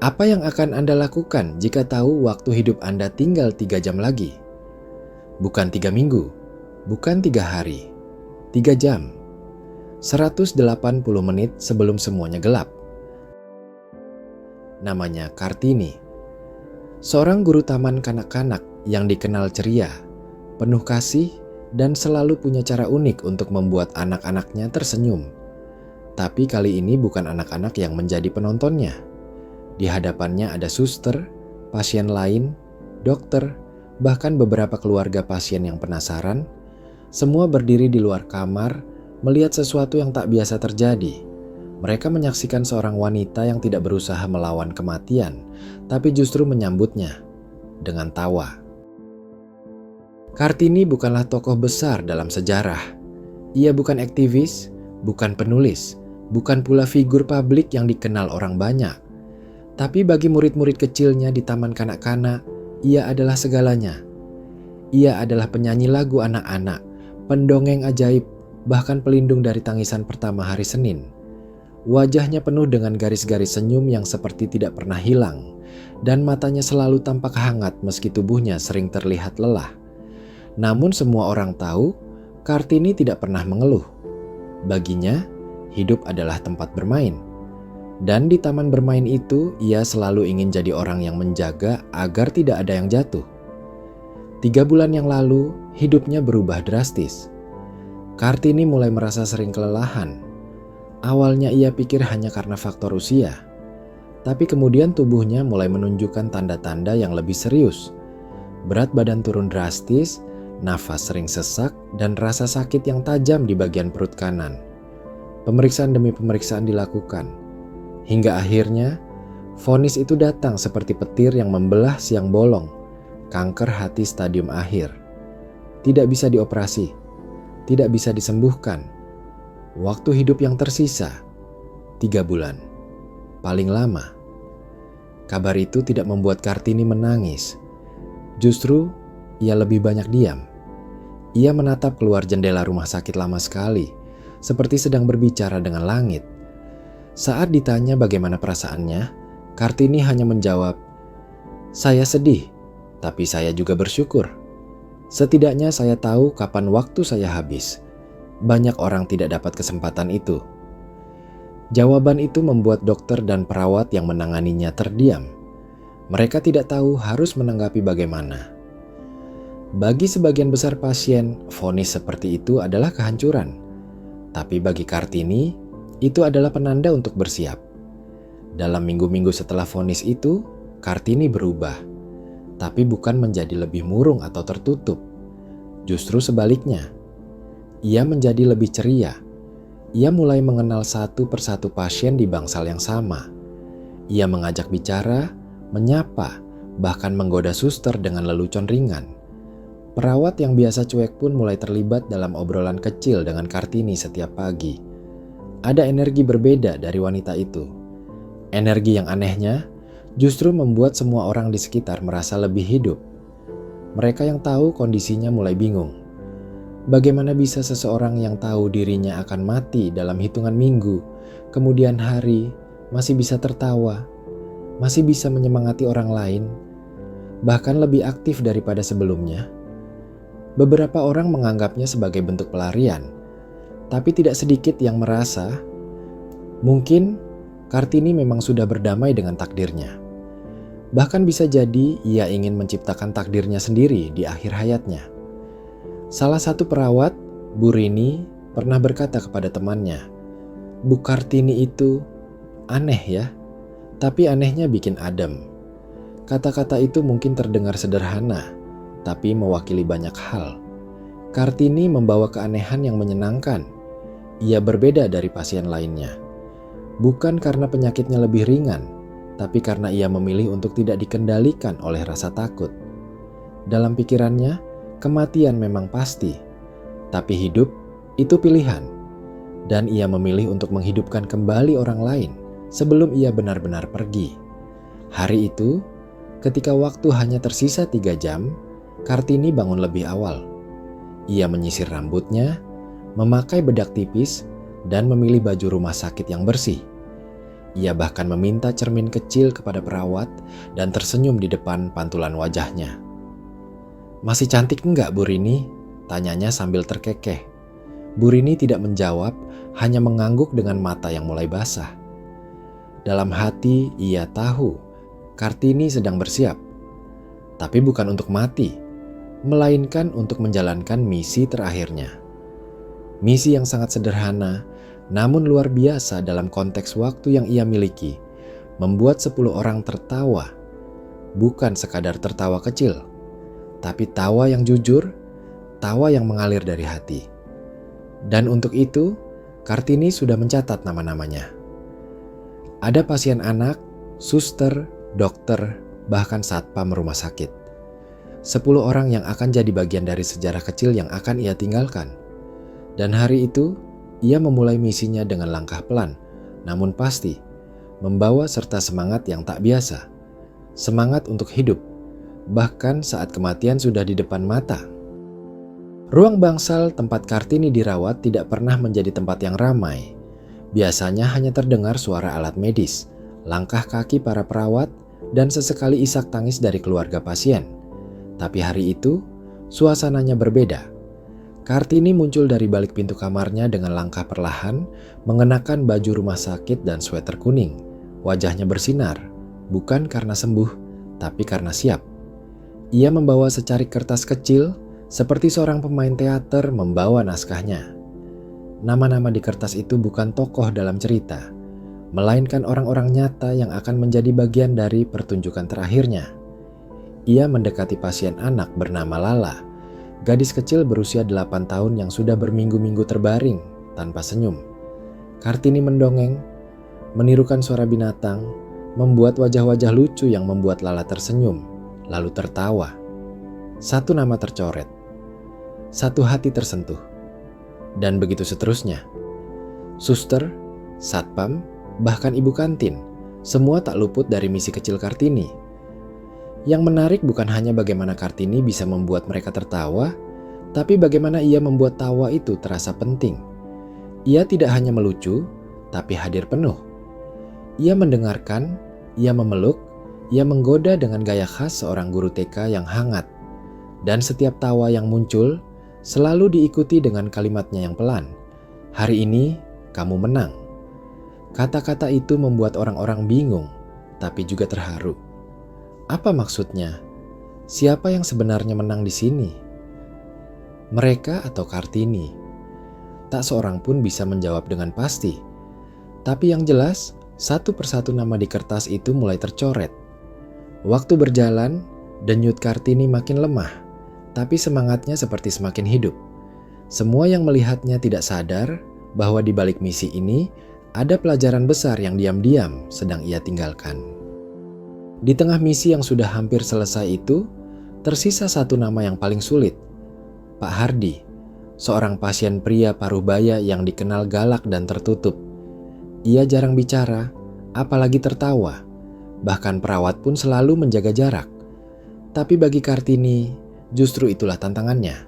Apa yang akan Anda lakukan jika tahu waktu hidup Anda tinggal 3 jam lagi? Bukan 3 minggu, bukan 3 hari, 3 jam. 180 menit sebelum semuanya gelap. Namanya Kartini. Seorang guru taman kanak-kanak yang dikenal ceria, penuh kasih, dan selalu punya cara unik untuk membuat anak-anaknya tersenyum. Tapi kali ini bukan anak-anak yang menjadi penontonnya. Di hadapannya ada suster, pasien lain, dokter, bahkan beberapa keluarga pasien yang penasaran. Semua berdiri di luar kamar, melihat sesuatu yang tak biasa terjadi. Mereka menyaksikan seorang wanita yang tidak berusaha melawan kematian, tapi justru menyambutnya dengan tawa. Kartini bukanlah tokoh besar dalam sejarah. Ia bukan aktivis, bukan penulis, bukan pula figur publik yang dikenal orang banyak. Tapi bagi murid-murid kecilnya di taman kanak-kanak, ia adalah segalanya. Ia adalah penyanyi lagu anak-anak, pendongeng ajaib, bahkan pelindung dari tangisan pertama hari Senin. Wajahnya penuh dengan garis-garis senyum yang seperti tidak pernah hilang, dan matanya selalu tampak hangat meski tubuhnya sering terlihat lelah. Namun semua orang tahu, Kartini tidak pernah mengeluh. Baginya, hidup adalah tempat bermain. Dan di taman bermain itu, ia selalu ingin jadi orang yang menjaga agar tidak ada yang jatuh. 3 bulan yang lalu, hidupnya berubah drastis. Kartini mulai merasa sering kelelahan. Awalnya ia pikir hanya karena faktor usia. Tapi kemudian tubuhnya mulai menunjukkan tanda-tanda yang lebih serius. Berat badan turun drastis, nafas sering sesak, dan rasa sakit yang tajam di bagian perut kanan. Pemeriksaan demi pemeriksaan dilakukan. Hingga akhirnya, vonis itu datang seperti petir yang membelah siang bolong, kanker hati stadium akhir. Tidak bisa dioperasi, tidak bisa disembuhkan. Waktu hidup yang tersisa, 3 bulan, paling lama. Kabar itu tidak membuat Kartini menangis. Justru, ia lebih banyak diam. Ia menatap keluar jendela rumah sakit lama sekali, seperti sedang berbicara dengan langit. Saat ditanya bagaimana perasaannya, Kartini hanya menjawab, "Saya sedih, tapi saya juga bersyukur. Setidaknya saya tahu kapan waktu saya habis. Banyak orang tidak dapat kesempatan itu." Jawaban itu membuat dokter dan perawat yang menanganinya terdiam. Mereka tidak tahu harus menanggapi bagaimana. Bagi sebagian besar pasien, vonis seperti itu adalah kehancuran. Tapi bagi Kartini, itu adalah penanda untuk bersiap. Dalam minggu-minggu setelah vonis itu, Kartini berubah. Tapi bukan menjadi lebih murung atau tertutup. Justru sebaliknya. Ia menjadi lebih ceria. Ia mulai mengenal satu persatu pasien di bangsal yang sama. Ia mengajak bicara, menyapa, bahkan menggoda suster dengan lelucon ringan. Perawat yang biasa cuek pun mulai terlibat dalam obrolan kecil dengan Kartini setiap pagi. Ada energi berbeda dari wanita itu. Energi yang anehnya justru membuat semua orang di sekitar merasa lebih hidup. Mereka yang tahu kondisinya mulai bingung. Bagaimana bisa seseorang yang tahu dirinya akan mati dalam hitungan minggu, kemudian hari, masih bisa tertawa, masih bisa menyemangati orang lain, bahkan lebih aktif daripada sebelumnya? Beberapa orang menganggapnya sebagai bentuk pelarian. Tapi tidak sedikit yang merasa mungkin Kartini memang sudah berdamai dengan takdirnya. Bahkan bisa jadi ia ingin menciptakan takdirnya sendiri di akhir hayatnya. Salah satu perawat, Bu Rini, pernah berkata kepada temannya, "Bu Kartini itu aneh ya, tapi anehnya bikin adem." Kata-kata itu mungkin terdengar sederhana, tapi mewakili banyak hal. Kartini membawa keanehan yang menyenangkan. Ia berbeda dari pasien lainnya. Bukan karena penyakitnya lebih ringan, tapi karena ia memilih untuk tidak dikendalikan oleh rasa takut. Dalam pikirannya, kematian memang pasti, tapi hidup itu pilihan. Dan ia memilih untuk menghidupkan kembali orang lain sebelum ia benar-benar pergi. Hari itu, ketika waktu hanya tersisa 3 jam, Kartini bangun lebih awal. Ia menyisir rambutnya, memakai bedak tipis, dan memilih baju rumah sakit yang bersih. Ia bahkan meminta cermin kecil kepada perawat dan tersenyum di depan pantulan wajahnya. "Masih cantik enggak, Bu Rini?" tanyanya sambil terkekeh. Bu Rini tidak menjawab, hanya mengangguk dengan mata yang mulai basah. Dalam hati ia tahu Kartini sedang bersiap. Tapi bukan untuk mati, melainkan untuk menjalankan misi terakhirnya. Misi yang sangat sederhana, namun luar biasa dalam konteks waktu yang ia miliki, membuat 10 orang tertawa. Bukan sekadar tertawa kecil, tapi tawa yang jujur, tawa yang mengalir dari hati. Dan untuk itu, Kartini sudah mencatat nama-namanya. Ada pasien anak, suster, dokter, bahkan satpam rumah sakit. 10 orang yang akan jadi bagian dari sejarah kecil yang akan ia tinggalkan. Dan hari itu, ia memulai misinya dengan langkah pelan, namun pasti, membawa serta semangat yang tak biasa. Semangat untuk hidup, bahkan saat kematian sudah di depan mata. Ruang bangsal tempat Kartini dirawat tidak pernah menjadi tempat yang ramai. Biasanya hanya terdengar suara alat medis, langkah kaki para perawat, dan sesekali isak tangis dari keluarga pasien. Tapi hari itu, suasananya berbeda. Kartini muncul dari balik pintu kamarnya dengan langkah perlahan, mengenakan baju rumah sakit dan sweater kuning. Wajahnya bersinar, bukan karena sembuh, tapi karena siap. Ia membawa secarik kertas kecil, seperti seorang pemain teater membawa naskahnya. Nama-nama di kertas itu bukan tokoh dalam cerita, melainkan orang-orang nyata yang akan menjadi bagian dari pertunjukan terakhirnya. Ia mendekati pasien anak bernama Lala, gadis kecil berusia 8 tahun yang sudah berminggu-minggu terbaring tanpa senyum. Kartini mendongeng, menirukan suara binatang, membuat wajah-wajah lucu yang membuat Lala tersenyum, lalu tertawa. Satu nama tercoret, satu hati tersentuh, dan begitu seterusnya. Suster, satpam, bahkan ibu kantin, semua tak luput dari misi kecil Kartini. Yang menarik bukan hanya bagaimana Kartini bisa membuat mereka tertawa, tapi bagaimana ia membuat tawa itu terasa penting. Ia tidak hanya melucu, tapi hadir penuh. Ia mendengarkan, ia memeluk, ia menggoda dengan gaya khas seorang guru TK yang hangat. Dan setiap tawa yang muncul selalu diikuti dengan kalimatnya yang pelan. "Hari ini kamu menang." Kata-kata itu membuat orang-orang bingung, tapi juga terharu. Apa maksudnya? Siapa yang sebenarnya menang di sini? Mereka atau Kartini? Tak seorang pun bisa menjawab dengan pasti. Tapi yang jelas, satu persatu nama di kertas itu mulai tercoret. Waktu berjalan, denyut Kartini makin lemah, tapi semangatnya seperti semakin hidup. Semua yang melihatnya tidak sadar bahwa di balik misi ini ada pelajaran besar yang diam-diam sedang ia tinggalkan. Di tengah misi yang sudah hampir selesai itu, tersisa satu nama yang paling sulit. Pak Hardi, seorang pasien pria parubaya yang dikenal galak dan tertutup. Ia jarang bicara, apalagi tertawa. Bahkan perawat pun selalu menjaga jarak. Tapi bagi Kartini, justru itulah tantangannya.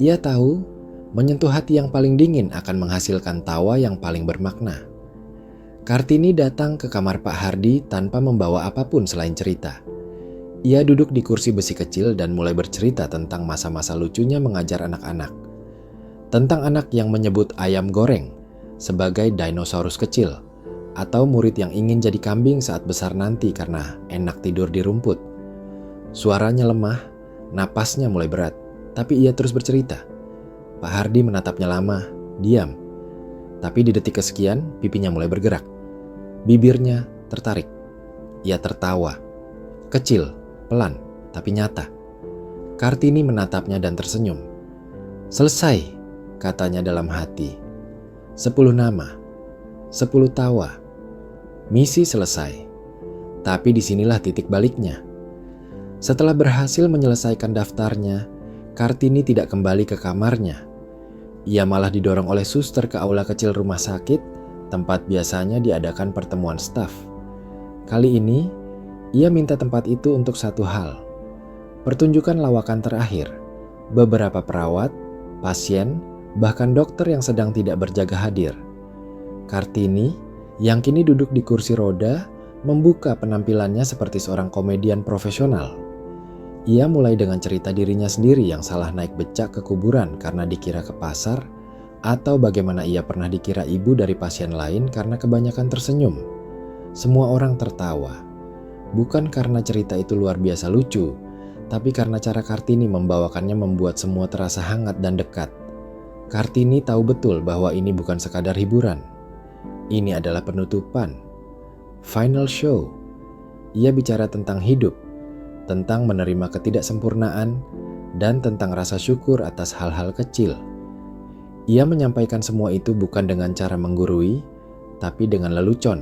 Ia tahu, menyentuh hati yang paling dingin akan menghasilkan tawa yang paling bermakna. Kartini datang ke kamar Pak Hardi tanpa membawa apapun selain cerita. Ia duduk di kursi besi kecil dan mulai bercerita tentang masa-masa lucunya mengajar anak-anak. Tentang anak yang menyebut ayam goreng sebagai dinosaurus kecil, atau murid yang ingin jadi kambing saat besar nanti karena enak tidur di rumput. Suaranya lemah, napasnya mulai berat, tapi ia terus bercerita. Pak Hardi menatapnya lama, diam. Tapi di detik kesekian, pipinya mulai bergerak. Bibirnya tertarik. Ia tertawa. Kecil, pelan, tapi nyata. Kartini menatapnya dan tersenyum. "Selesai," katanya dalam hati. 10 nama, 10 tawa. Misi selesai. Tapi disinilah titik baliknya. Setelah berhasil menyelesaikan daftarnya, Kartini tidak kembali ke kamarnya. Ia malah didorong oleh suster ke aula kecil rumah sakit, tempat biasanya diadakan pertemuan staf. Kali ini, ia minta tempat itu untuk satu hal. Pertunjukan lawakan terakhir. Beberapa perawat, pasien, bahkan dokter yang sedang tidak berjaga hadir. Kartini, yang kini duduk di kursi roda, membuka penampilannya seperti seorang komedian profesional. Ia mulai dengan cerita dirinya sendiri yang salah naik becak ke kuburan karena dikira ke pasar, atau bagaimana ia pernah dikira ibu dari pasien lain karena kebanyakan tersenyum. Semua orang tertawa, bukan karena cerita itu luar biasa lucu, tapi karena cara Kartini membawakannya membuat semua terasa hangat dan dekat. Kartini tahu betul bahwa ini bukan sekadar hiburan. Ini adalah penutupan, final show. Ia bicara tentang hidup, tentang menerima ketidaksempurnaan, dan tentang rasa syukur atas hal-hal kecil. Ia menyampaikan semua itu bukan dengan cara menggurui, tapi dengan lelucon,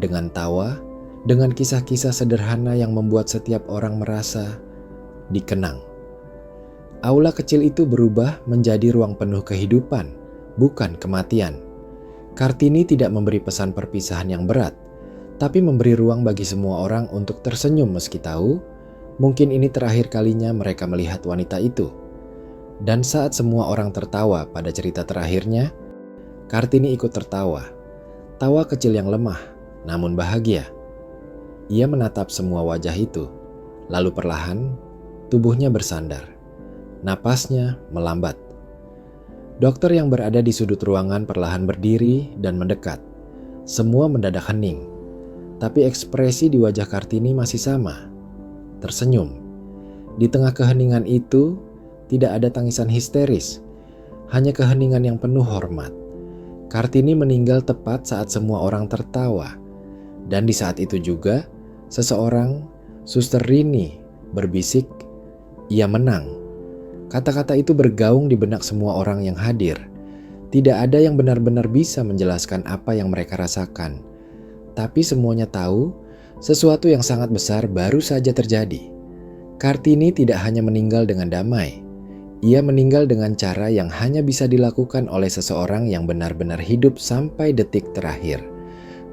dengan tawa, dengan kisah-kisah sederhana yang membuat setiap orang merasa dikenang. Aula kecil itu berubah menjadi ruang penuh kehidupan, bukan kematian. Kartini tidak memberi pesan perpisahan yang berat, tapi memberi ruang bagi semua orang untuk tersenyum meski tahu mungkin ini terakhir kalinya mereka melihat wanita itu. Dan saat semua orang tertawa pada cerita terakhirnya, Kartini ikut tertawa. Tawa kecil yang lemah, namun bahagia. Ia menatap semua wajah itu, lalu perlahan tubuhnya bersandar. Napasnya melambat. Dokter yang berada di sudut ruangan perlahan berdiri dan mendekat. Semua mendadak hening, tapi ekspresi di wajah Kartini masih sama, tersenyum. Di tengah keheningan itu, tidak ada tangisan histeris, hanya keheningan yang penuh hormat. Kartini meninggal tepat saat semua orang tertawa, dan di saat itu juga, seseorang, Suster Rini, berbisik, "Ia menang." Kata-kata itu bergaung di benak semua orang yang hadir. Tidak ada yang benar-benar bisa menjelaskan apa yang mereka rasakan. Tapi semuanya tahu, sesuatu yang sangat besar baru saja terjadi. Kartini tidak hanya meninggal dengan damai. Ia meninggal dengan cara yang hanya bisa dilakukan oleh seseorang yang benar-benar hidup sampai detik terakhir.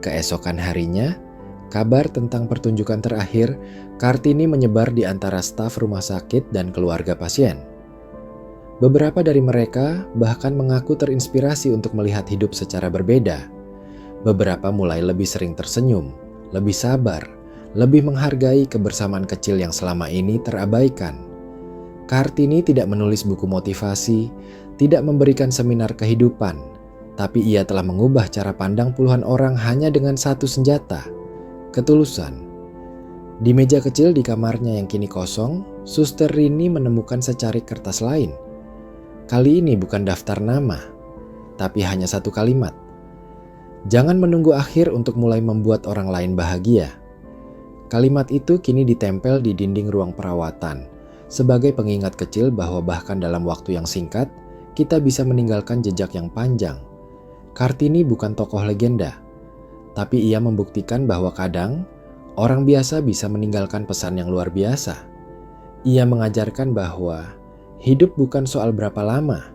Keesokan harinya, kabar tentang pertunjukan terakhir Kartini menyebar di antara staf rumah sakit dan keluarga pasien. Beberapa dari mereka bahkan mengaku terinspirasi untuk melihat hidup secara berbeda. Beberapa mulai lebih sering tersenyum, lebih sabar, lebih menghargai kebersamaan kecil yang selama ini terabaikan. Kartini tidak menulis buku motivasi, tidak memberikan seminar kehidupan, tapi ia telah mengubah cara pandang puluhan orang hanya dengan satu senjata, ketulusan. Di meja kecil di kamarnya yang kini kosong, Suster Rini menemukan secari kertas lain. Kali ini bukan daftar nama, tapi hanya satu kalimat. Jangan menunggu akhir untuk mulai membuat orang lain bahagia. Kalimat itu kini ditempel di dinding ruang perawatan, sebagai pengingat kecil bahwa bahkan dalam waktu yang singkat, kita bisa meninggalkan jejak yang panjang. Kartini bukan tokoh legenda, tapi ia membuktikan bahwa kadang, orang biasa bisa meninggalkan pesan yang luar biasa. Ia mengajarkan bahwa hidup bukan soal berapa lama,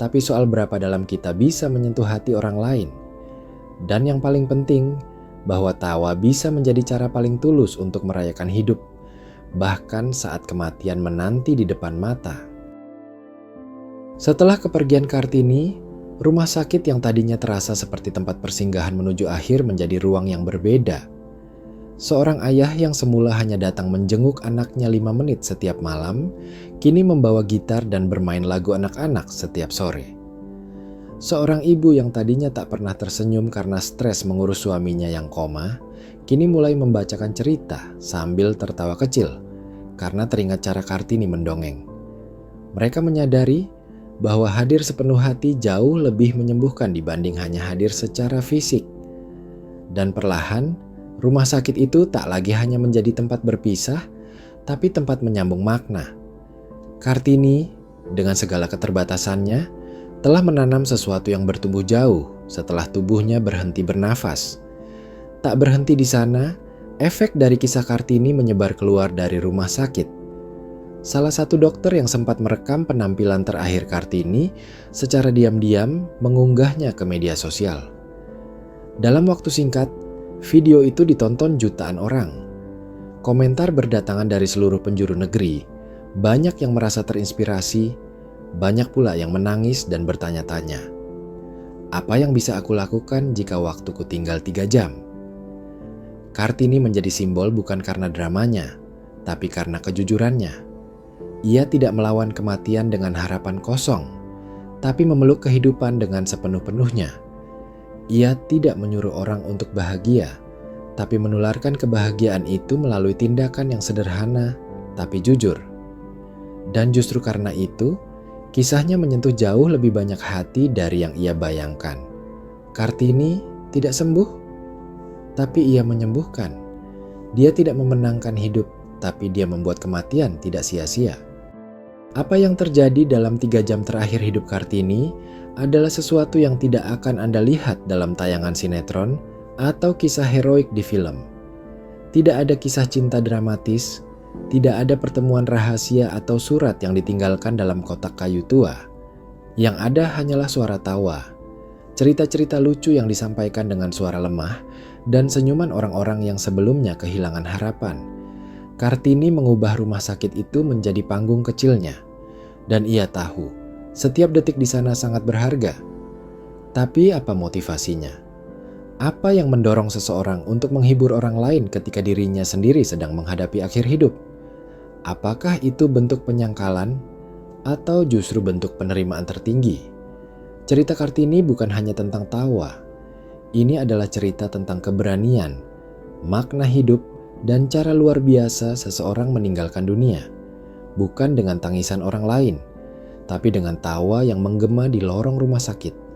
tapi soal berapa dalam kita bisa menyentuh hati orang lain. Dan yang paling penting, bahwa tawa bisa menjadi cara paling tulus untuk merayakan hidup, bahkan saat kematian menanti di depan mata. Setelah kepergian Kartini, rumah sakit yang tadinya terasa seperti tempat persinggahan menuju akhir menjadi ruang yang berbeda. Seorang ayah yang semula hanya datang menjenguk anaknya 5 menit setiap malam, kini membawa gitar dan bermain lagu anak-anak setiap sore. Seorang ibu yang tadinya tak pernah tersenyum karena stres mengurus suaminya yang koma, kini mulai membacakan cerita sambil tertawa kecil karena teringat cara Kartini mendongeng. Mereka menyadari bahwa hadir sepenuh hati jauh lebih menyembuhkan dibanding hanya hadir secara fisik. Dan perlahan, rumah sakit itu tak lagi hanya menjadi tempat berpisah, tapi tempat menyambung makna. Kartini, dengan segala keterbatasannya, telah menanam sesuatu yang bertumbuh jauh setelah tubuhnya berhenti bernafas. Tak berhenti di sana, efek dari kisah Kartini menyebar keluar dari rumah sakit. Salah satu dokter yang sempat merekam penampilan terakhir Kartini secara diam-diam mengunggahnya ke media sosial. Dalam waktu singkat, video itu ditonton jutaan orang. Komentar berdatangan dari seluruh penjuru negeri. Banyak yang merasa terinspirasi, banyak pula yang menangis dan bertanya-tanya. Apa yang bisa aku lakukan jika waktuku tinggal 3 jam? Kartini menjadi simbol bukan karena dramanya, tapi karena kejujurannya. Ia tidak melawan kematian dengan harapan kosong, tapi memeluk kehidupan dengan sepenuh-penuhnya. Ia tidak menyuruh orang untuk bahagia, tapi menularkan kebahagiaan itu melalui tindakan yang sederhana tapi jujur. Dan justru karena itu, kisahnya menyentuh jauh lebih banyak hati dari yang ia bayangkan. Kartini tidak sembuh, tapi ia menyembuhkan. Dia tidak memenangkan hidup, tapi dia membuat kematian tidak sia-sia. Apa yang terjadi dalam 3 jam terakhir hidup Kartini adalah sesuatu yang tidak akan Anda lihat dalam tayangan sinetron atau kisah heroik di film. Tidak ada kisah cinta dramatis, tidak ada pertemuan rahasia atau surat yang ditinggalkan dalam kotak kayu tua. Yang ada hanyalah suara tawa, cerita-cerita lucu yang disampaikan dengan suara lemah, dan senyuman orang-orang yang sebelumnya kehilangan harapan. Kartini mengubah rumah sakit itu menjadi panggung kecilnya, dan ia tahu setiap detik di sana sangat berharga. Tapi apa motivasinya? Apa yang mendorong seseorang untuk menghibur orang lain ketika dirinya sendiri sedang menghadapi akhir hidup? Apakah itu bentuk penyangkalan atau justru bentuk penerimaan tertinggi? Cerita Kartini bukan hanya tentang tawa. Ini adalah cerita tentang keberanian, makna hidup, dan cara luar biasa seseorang meninggalkan dunia. Bukan dengan tangisan orang lain, tapi dengan tawa yang menggema di lorong rumah sakit.